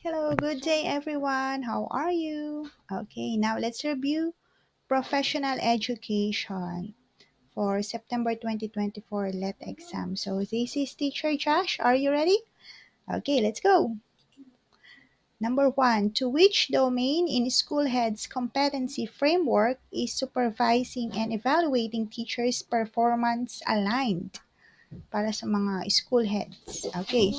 Hello, good day everyone. How are you? Okay, now let's review professional education for September 2024 LET exam. So this is teacher Josh. Are you ready? Okay, let's go. Number 1, to which domain in school head's competency framework is supervising and evaluating teachers' performance aligned para sa mga school heads? Okay.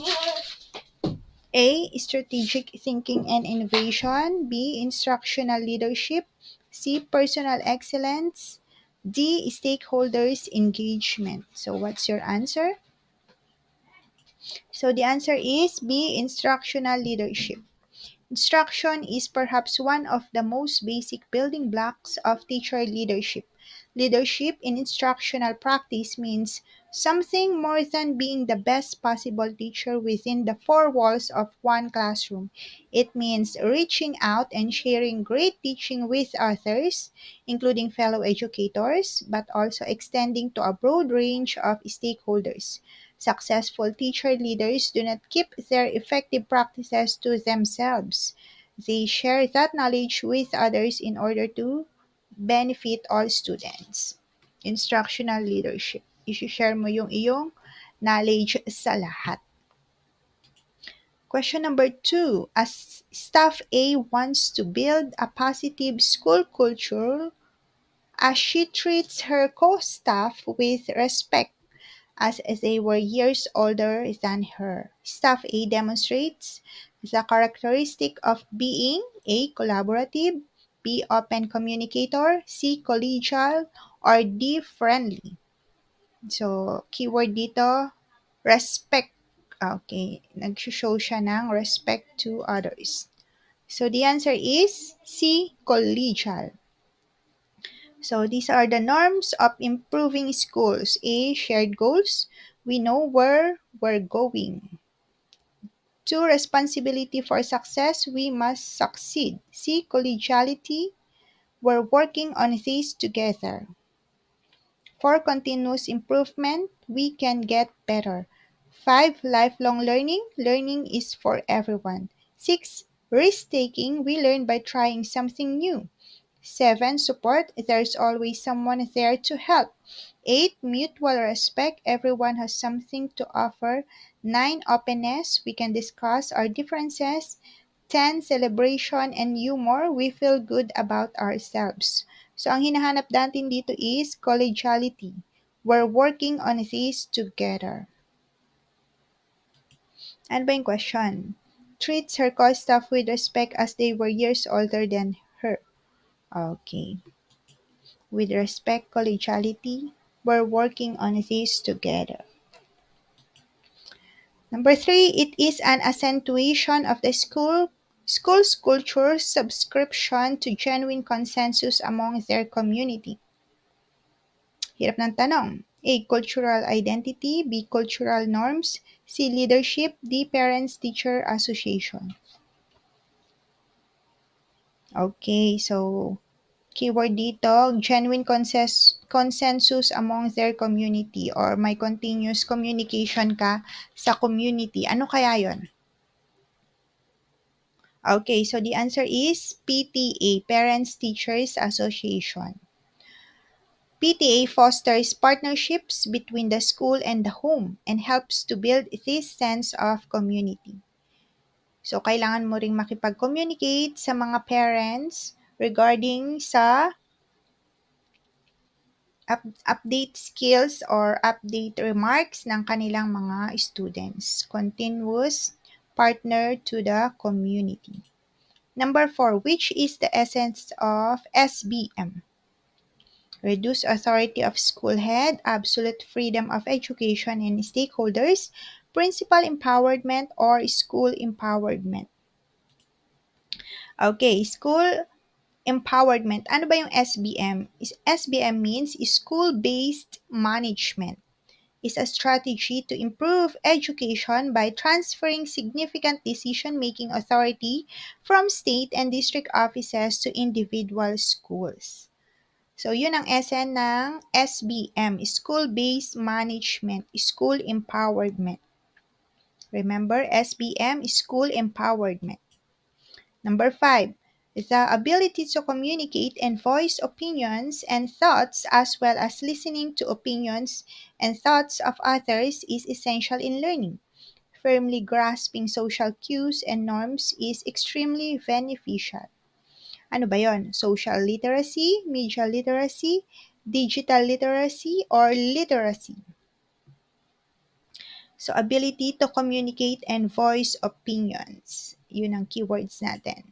A. Strategic thinking and innovation. B. Instructional leadership. C. Personal excellence. D. Stakeholders engagement. So, what's your answer? So, the answer is B. Instructional leadership. Instruction is perhaps one of the most basic building blocks of teacher leadership. Leadership in instructional practice means something more than being the best possible teacher within the four walls of one classroom. It means reaching out and sharing great teaching with others, including fellow educators, but also extending to a broad range of stakeholders. Successful teacher leaders do not keep their effective practices to themselves. They share that knowledge with others in order to benefit all students. Instructional leadership. I-share mo yung iyong knowledge sa lahat. Question number 2. As staff A wants to build a positive school culture as she treats her co-staff with respect as they were years older than her. Staff A demonstrates the characteristic of being A. Collaborative, B. Open communicator, C. Collegial, or D. Friendly. So, keyword dito, respect. Okay, nag-show siya ng respect to others. So, the answer is C. Collegial. So these are the norms of improving schools. A. Shared goals. We know where we're going. 2. Responsibility for success. We must succeed. C. Collegiality. We're working on this together. For continuous improvement, we can get better. 5. Lifelong learning. Learning is for everyone. 6. Risk-taking. We learn by trying something new. 7. Support. There's always someone there to help. 8. Mutual respect. Everyone has something to offer. 9. Openness. We can discuss our differences. 10. Celebration and humor. We feel good about ourselves. So, ang hinahanap natin dito is collegiality. We're working on this together. Ano ba yung question? Treats her co-staff with respect as they were years older than her. Okay. With respect, collegiality, we're working on this together. Number 3, it is an accentuation of the school's culture subscription to genuine consensus among their community. Hirap ng tanong. A. Cultural identity. B. Cultural norms. C. Leadership. D. Parents-Teacher Association. Okay, so keyword dito, genuine consensus among their community or may continuous communication ka sa community. Ano kaya yon? Okay, so the answer is PTA, Parents Teachers Association. PTA fosters partnerships between the school and the home and helps to build this sense of community. So, kailangan mo ring makipag-communicate sa mga parents regarding sa update skills or update remarks ng kanilang mga students. Continuous partner to the community. Number 4, which is the essence of SBM? Reduced authority of school head, absolute freedom of education and stakeholders, principal empowerment, or school empowerment. Okay, school empowerment. Ano ba yung SBM? SBM means school-based management. Is a strategy to improve education by transferring significant decision-making authority from state and district offices to individual schools. So, yun ang essence ng SBM, School-Based Management, School Empowerment. Remember, SBM, School Empowerment. Number 5, the ability to communicate and voice opinions and thoughts as well as listening to opinions and thoughts of others is essential in learning. Firmly grasping social cues and norms is extremely beneficial. Ano ba yon? Social literacy, media literacy, digital literacy, or literacy? So, ability to communicate and voice opinions. Yun ang keywords natin.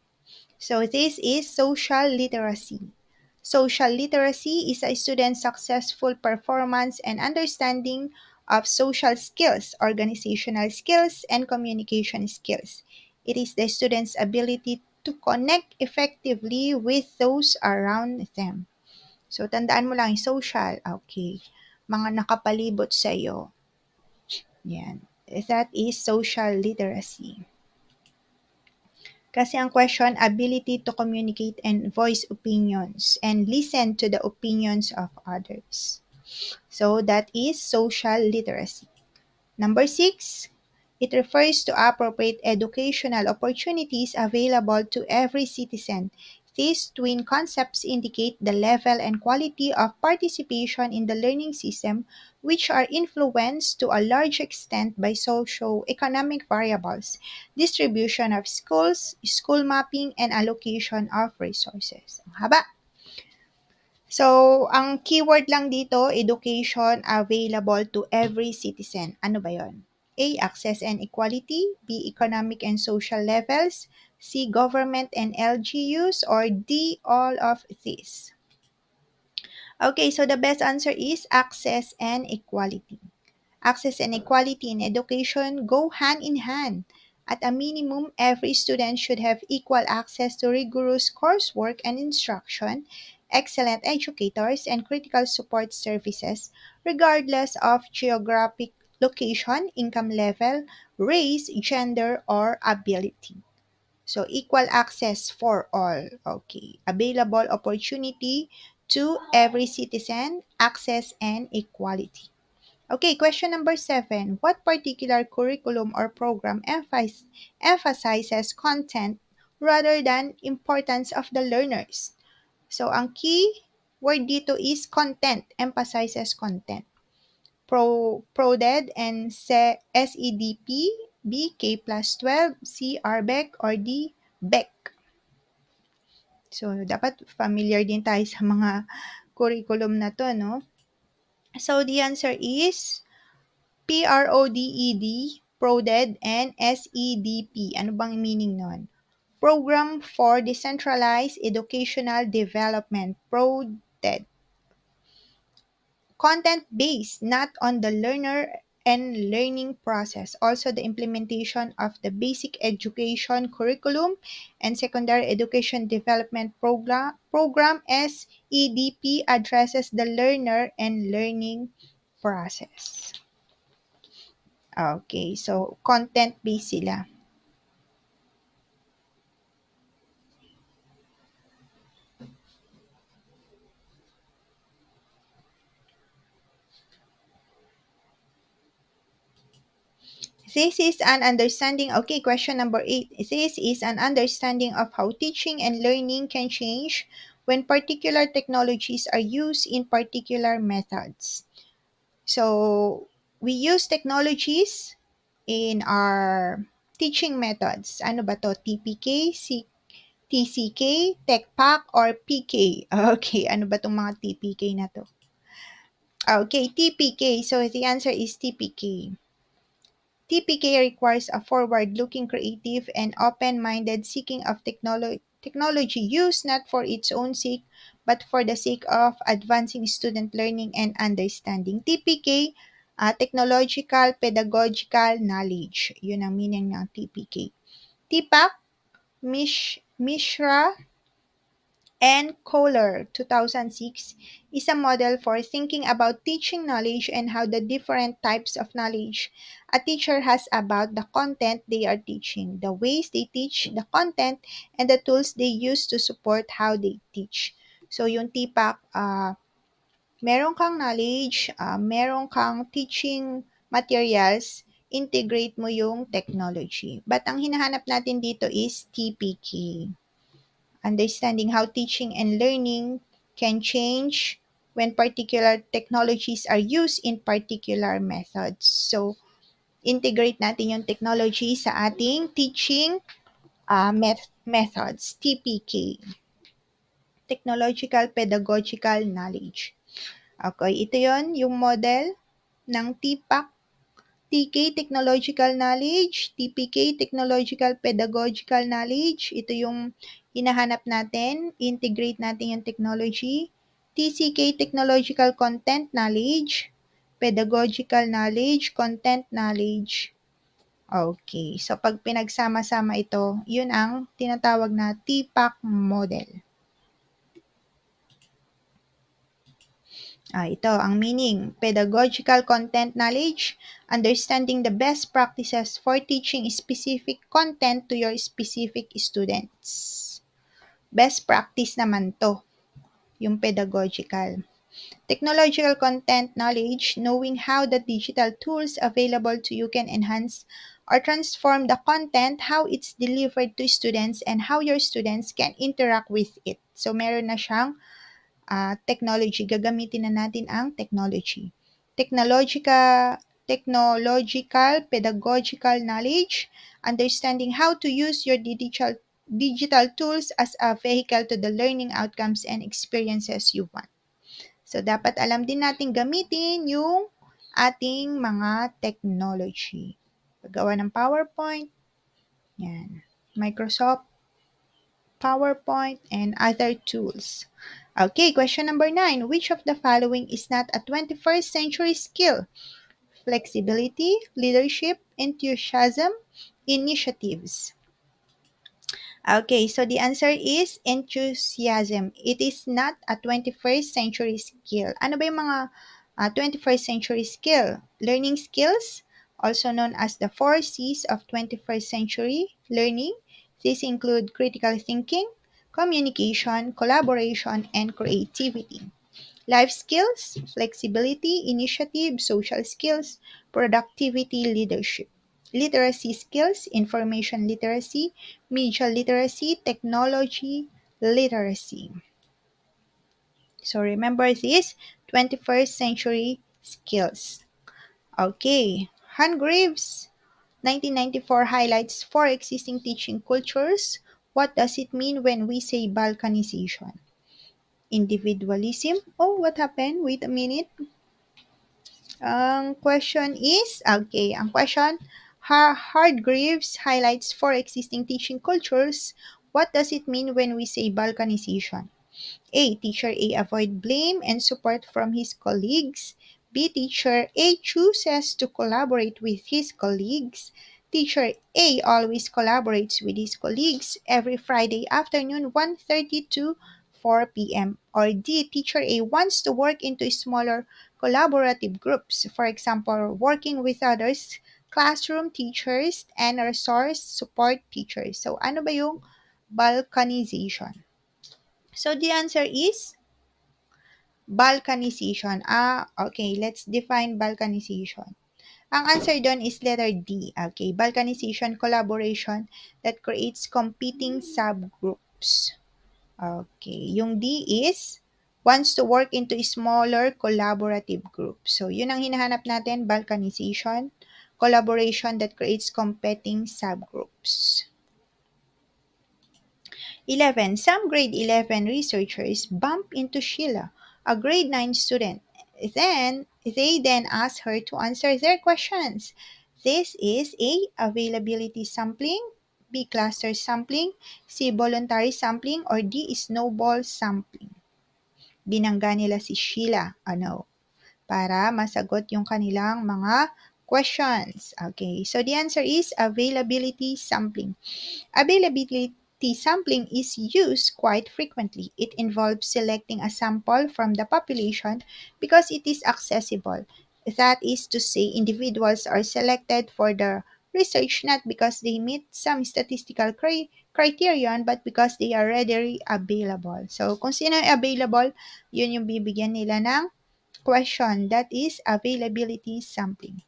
So, this is social literacy. Social literacy is a student's successful performance and understanding of social skills, organizational skills, and communication skills. It is the student's ability to connect effectively with those around them. So, tandaan mo lang yung social. Okay. Mga nakapalibot sa iyo. Yan. That is social literacy. Kasi ang question, ability to communicate and voice opinions and listen to the opinions of others. So that is social literacy. Number 6, it refers to appropriate educational opportunities available to every citizen. These twin concepts indicate the level and quality of participation in the learning system, which are influenced to a large extent by socio-economic variables, distribution of schools, school mapping, and allocation of resources. Ang haba. So, ang keyword lang dito, education available to every citizen. Ano ba yon? A. Access and equality. B. Economic and social levels. C. Government and LGUs. Or D. All of these. Okay, so the best answer is access and equality. Access and equality in education go hand in hand. At a minimum, every student should have equal access to rigorous coursework and instruction, excellent educators, and critical support services, regardless of geographic location, income level, race, gender, or ability. So, equal access for all. Okay. Available opportunity to every citizen, access and equality. Okay, question number 7. What particular curriculum or program emphasizes content rather than importance of the learners? So, ang key word dito is content, emphasizes content. PRODED and SEDP, B, K plus 12, C, RBEC, or D, BEC. So, dapat familiar din tayo sa mga curriculum na to, no? So, the answer is PRODED, PRODED, and SEDP. Ano bang meaning nun? Program for Decentralized Educational Development, PRODED. Content-based, not on the learner and learning process. Also, the implementation of the basic education curriculum and secondary education development program SEDP addresses the learner and learning process. Okay, so content-based sila. This is an understanding, okay, question number 8. This is an understanding of how teaching and learning can change when particular technologies are used in particular methods. So, we use technologies in our teaching methods. Ano ba to? TPK, TCK, TechPack, or PK? Okay, ano ba tong mga TPK na to? Okay, TPK. So, the answer is TPK. TPK requires a forward-looking, creative, and open-minded seeking of technology used not for its own sake, but for the sake of advancing student learning and understanding. TPK, technological, pedagogical knowledge. Yun ang meaning ng TPK. TPAC, Mishra and Kohler, 2006, is a model for thinking about teaching knowledge and how the different types of knowledge a teacher has about the content they are teaching, the ways they teach the content, and the tools they use to support how they teach. So, yung TPAC, meron kang knowledge, meron kang teaching materials, integrate mo yung technology. But ang hinahanap natin dito is TPK. Understanding how teaching and learning can change when particular technologies are used in particular methods. So, integrate natin yung technology sa ating teaching methods, TPK, Technological Pedagogical Knowledge. Okay, ito yon yung model ng TPAK, TK Technological Knowledge, TPK Technological Pedagogical Knowledge. Ito yung hinahanap natin, integrate natin yung technology. TCK Technological Content Knowledge, Pedagogical Knowledge, Content Knowledge. Okay, so pag pinagsama-sama ito, yun ang tinatawag na TPAK model. Ito ang meaning. Pedagogical content knowledge, understanding the best practices for teaching specific content to your specific students. Best practice naman to, yung pedagogical. Technological content knowledge, knowing how the digital tools available to you can enhance or transform the content, how it's delivered to students, and how your students can interact with it. So, meron na siyang technology. Gagamitin na natin ang technology. Technological, pedagogical knowledge, understanding how to use your digital tools as a vehicle to the learning outcomes and experiences you want. So, dapat alam din natin gamitin yung ating mga technology. Paggawa ng PowerPoint, yan. Microsoft PowerPoint, and other tools. Okay, question number 9. Which of the following is not a 21st century skill? Flexibility, leadership, enthusiasm, initiatives. Okay, so the answer is enthusiasm. It is not a 21st century skill. Ano ba yung mga 21st century skill? Learning skills, also known as the 4 C's of 21st century learning. These include critical thinking, communication, collaboration, and creativity. Life skills, flexibility, initiative, social skills, productivity, leadership. Literacy skills, information literacy, media literacy, technology literacy. So remember these 21st century skills. Okay, Hargreaves 1994 highlights 4 existing teaching cultures. What does it mean when we say balkanization? Individualism? Oh, what happened? Wait a minute. Ang question is, okay, ang question, Hargreaves highlights 4 existing teaching cultures. What does it mean when we say balkanization? A. Teacher A avoid blame and support from his colleagues. B. Teacher A chooses to collaborate with his colleagues. Teacher A always collaborates with his colleagues every Friday afternoon 1:30 to 4 p.m. Or D. Teacher A wants to work into smaller collaborative groups. For example, working with others, classroom teachers, and resource support teachers. So, ano ba yung balkanization? So the answer is balkanization. Okay. Let's define balkanization. Ang answer doon is letter D. Okay. Balkanization, collaboration that creates competing subgroups. Okay. Yung D is wants to work into smaller collaborative groups. So, yun ang hinahanap natin, balkanization, collaboration that creates competing subgroups. 11. Some grade 11 researchers bump into Sheila, a grade 9 student. They then ask her to answer their questions. This is A. Availability sampling, B. Cluster sampling, C. Voluntary sampling, or D. Snowball sampling. Binangga nila si Sheila, para masagot yung kanilang mga questions. Okay, so the answer is availability sampling. Availability sampling is used quite frequently. It involves selecting a sample from the population because it is accessible. That is to say, individuals are selected for the research not because they meet some statistical criterion but because they are readily available. So, kung sino ay available, yun yung bibigyan nila ng question. That is availability sampling.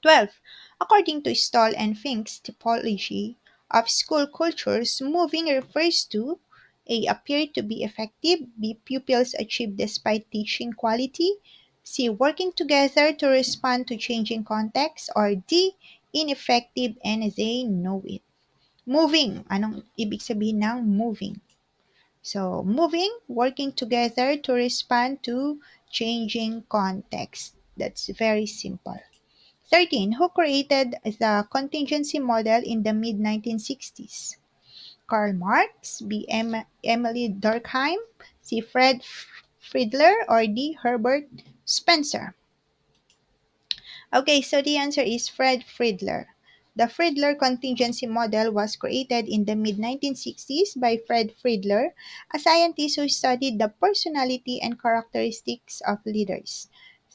12. According to Stoll and Fink's typology of school cultures, moving refers to A. Appear to be effective, B. Pupils achieve despite teaching quality, C. Working together to respond to changing contexts, or D. Ineffective and they know it. Moving. Anong ibig sabihin ng moving? So, moving, working together to respond to changing context. That's very simple. 13. Who created the contingency model in the mid 1960s? Karl Marx, B. Emily Durkheim, C. Fred Friedler, or D. Herbert Spencer? Okay, so the answer is Fred Friedler. The Friedler contingency model was created in the mid 1960s by Fred Friedler, a scientist who studied the personality and characteristics of leaders.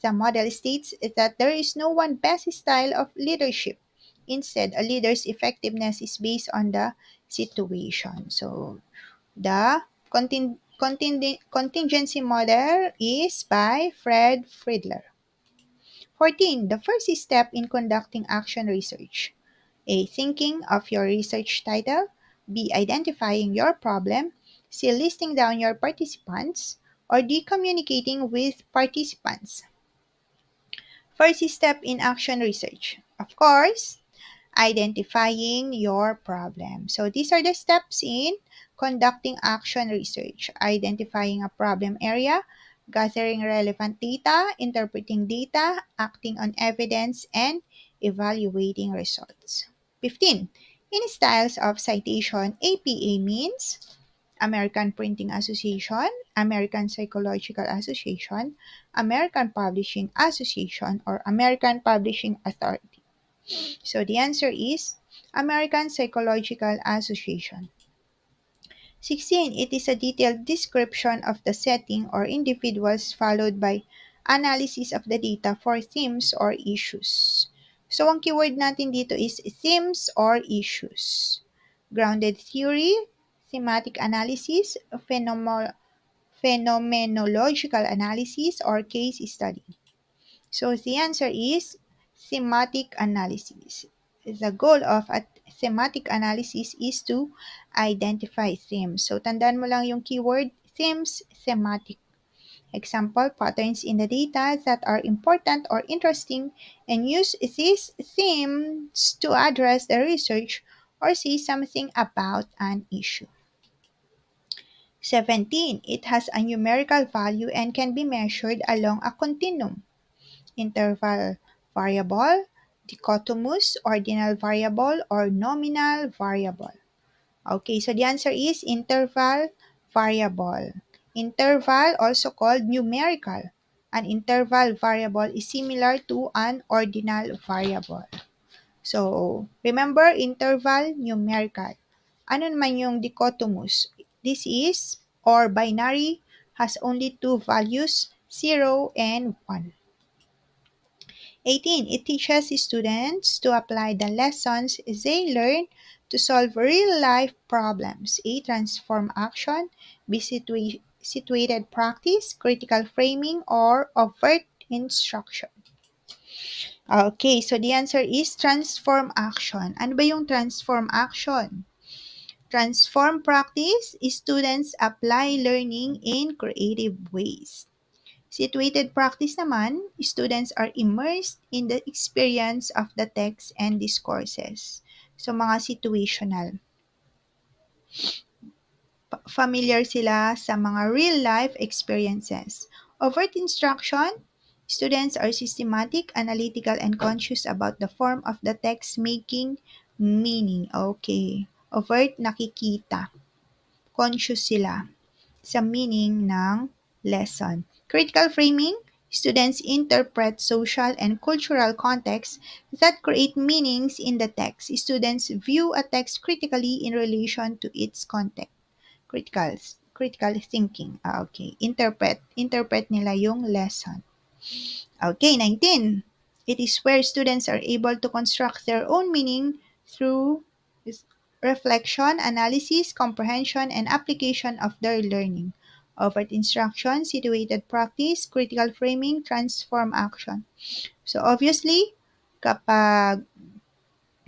The model states that there is no one best style of leadership. Instead, a leader's effectiveness is based on the situation. So, the contingency model is by Fred Friedler. 14. The first step in conducting action research. A. Thinking of your research title. B. Identifying your problem. C. Listing down your participants. Or D. Communicating with participants. First step in action research. Of course, identifying your problem. So these are the steps in conducting action research. Identifying a problem area, gathering relevant data, interpreting data, acting on evidence, and evaluating results. 15. In styles of citation, APA means American Printing Association, American Psychological Association, American Publishing Association, or American Publishing Authority. So the answer is American Psychological Association. 16. It is a detailed description of the setting or individuals followed by analysis of the data for themes or issues. So ang keyword natin dito is themes or issues. Grounded theory, thematic analysis, phenomenological analysis, or case study. So the answer is thematic analysis. The goal of a thematic analysis is to identify themes. So tandaan mo lang yung keyword themes, thematic. Example, patterns in the data that are important or interesting, and use these themes to address the research or say something about an issue. 17. It has a numerical value and can be measured along a continuum. Interval variable, dichotomous, ordinal variable, or nominal variable. Okay, so the answer is interval variable. Interval, also called numerical. An interval variable is similar to an ordinal variable. So, remember, interval, numerical. Ano naman yung dichotomous? This is, or binary, has only two values, 0 and 1. 18. It teaches students to apply the lessons they learn to solve real-life problems. A. Transform action. B. Situated practice, critical framing, or overt instruction. Okay, so the answer is transform action. Ano ba yung transform action? Transform practice, students apply learning in creative ways. Situated practice naman, students are immersed in the experience of the text and discourses. So, mga situational. Familiar sila sa mga real-life experiences. Overt instruction, students are systematic, analytical, and conscious about the form of the text making meaning. Okay. Overt, nakikita. Conscious sila sa meaning ng lesson. Critical framing, students interpret social and cultural contexts that create meanings in the text. Students view a text critically in relation to its context. Critical thinking. Okay. Interpret nila yung lesson. Okay, 19. It is where students are able to construct their own meaning through reflection, analysis, comprehension, and application of their learning. Overt instruction, situated practice, critical framing, transform action. So obviously, Kapag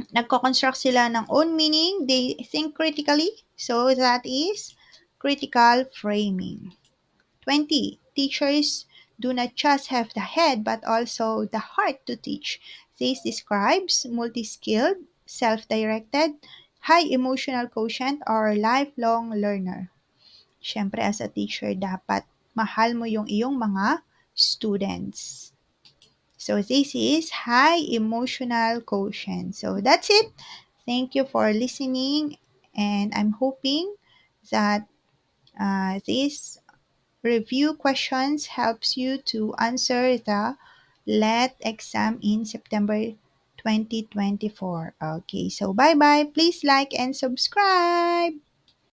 nagko-construct sila ng own meaning, they think critically. So, that is critical framing. 20. Teachers do not just have the head but also the heart to teach. This describes multi-skilled, self-directed, high emotional quotient or lifelong learner. Siyempre, as a teacher, dapat mahal mo yung iyong mga students. So this is high emotional quotient. So that's it. Thank you for listening, and I'm hoping that this review questions helps you to answer the LET exam in September 2024. Okay, so bye-bye. Please like and subscribe.